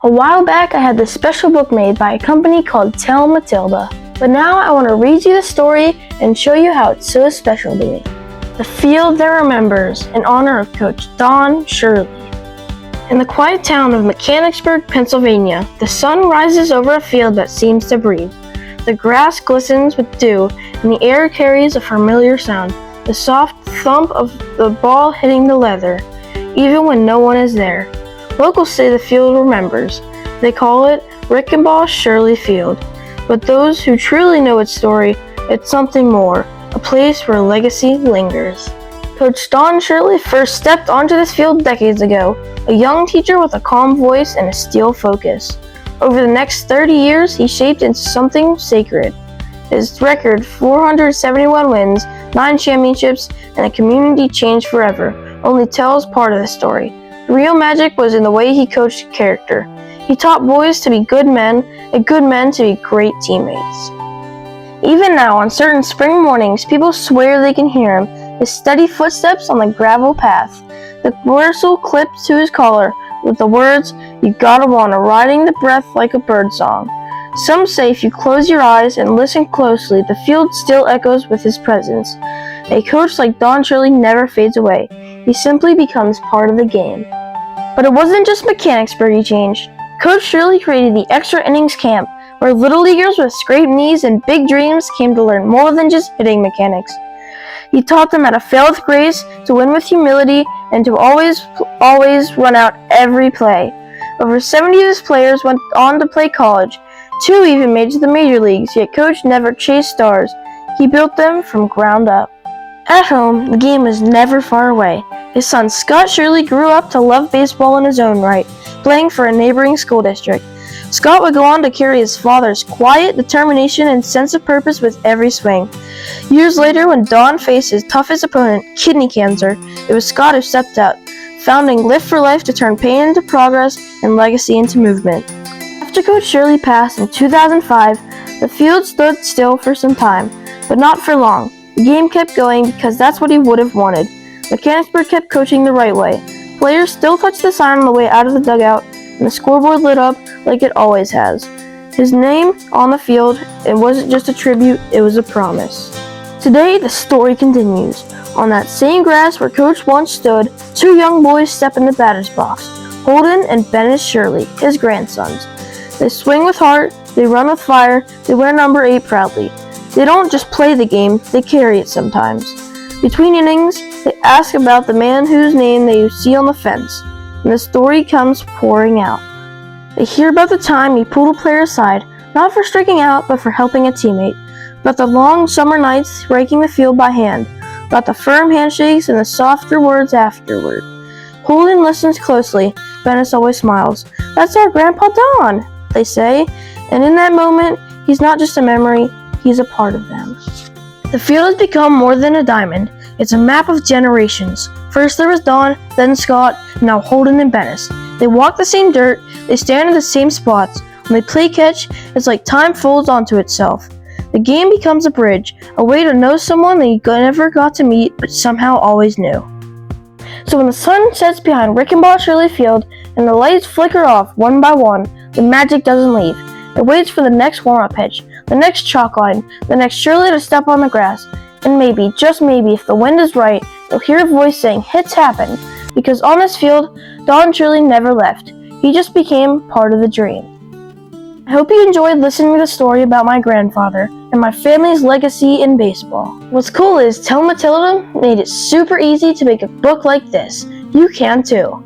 A while back, I had this special book made by a company called Tell Matilda. But now I want to read you the story and show you how it's so special to me. The Field That Remembers, in honor of Coach Don Shirley. In the quiet town of Mechanicsburg, Pennsylvania, the sun rises over a field that seems to breathe. The grass glistens with dew, and the air carries a familiar sound, the soft thump of the ball hitting the leather, even when no one is there. Locals say the field remembers. They call it Rickenbaugh Shirley Field. But those who truly know its story, it's something more, a place where legacy lingers. Coach Don Shirley first stepped onto this field decades ago, a young teacher with a calm voice and a steel focus. Over the next 30 years, he shaped into something sacred. His record, 471 wins, 9 championships, and a community changed forever, only tells part of the story. The real magic was in the way he coached character. He taught boys to be good men, and good men to be great teammates. Even now, on certain spring mornings, people swear they can hear him, his steady footsteps on the gravel path, the whistle clipped to his collar with the words, "You gotta wanna," riding the breath like a bird song. Some say if you close your eyes and listen closely, the field still echoes with his presence. A coach like Don Shirley never fades away. He simply becomes part of the game. But it wasn't just Mechanicsburg he changed. Coach Shirley created the Extra Innings Camp, where little leaguers with scraped knees and big dreams came to learn more than just hitting mechanics. He taught them how to fail with grace, to win with humility, and to always run out every play. Over 70 of his players went on to play college. 2 even made it to the major leagues, yet Coach never chased stars. He built them from ground up. At home, the game was never far away. His son Scott Shirley grew up to love baseball in his own right, playing for a neighboring school district. Scott would go on to carry his father's quiet determination and sense of purpose with every swing. Years later, when Don faced his toughest opponent, kidney cancer, it was Scott who stepped out, founding Lift for Life to turn pain into progress and legacy into movement. After Coach Shirley passed in 2005, the field stood still for some time, but not for long. The game kept going because that's what he would have wanted. Mechanicsburg kept coaching the right way. Players still touched the sign on the way out of the dugout, and the scoreboard lit up like it always has. His name on the field, it wasn't just a tribute, it was a promise. Today, the story continues. On that same grass where Coach once stood, 2 young boys step in the batter's box, Holden and Bennett Shirley, his grandsons. They swing with heart, they run with fire, they wear number 8 proudly. They don't just play the game, they carry it sometimes. Between innings, they ask about the man whose name they see on the fence, and the story comes pouring out. They hear about the time he pulled a player aside, not for striking out, but for helping a teammate, about the long summer nights raking the field by hand, about the firm handshakes and the softer words afterward. Holden listens closely. Bennett always smiles. "That's our Grandpa Don," they say, and in that moment, he's not just a memory, he's a part of them. The field has become more than a diamond. It's a map of generations. First there was Don, then Scott, and now Holden and Bennett. They walk the same dirt, they stand in the same spots. When they play catch, it's like time folds onto itself. The game becomes a bridge, a way to know someone that you never got to meet, but somehow always knew. So when the sun sets behind Rickenbaugh Shirley Field and the lights flicker off one by one, the magic doesn't leave. It waits for the next warm-up pitch, the next chalk line, the next Shirley to step on the grass. And maybe, just maybe, if the wind is right, you'll hear a voice saying, "Hits happen," because on this field, Don Shirley never left. He just became part of the dream. I hope you enjoyed listening to the story about my grandfather and my family's legacy in baseball. What's cool is Tell Matilda made it super easy to make a book like this. You can too.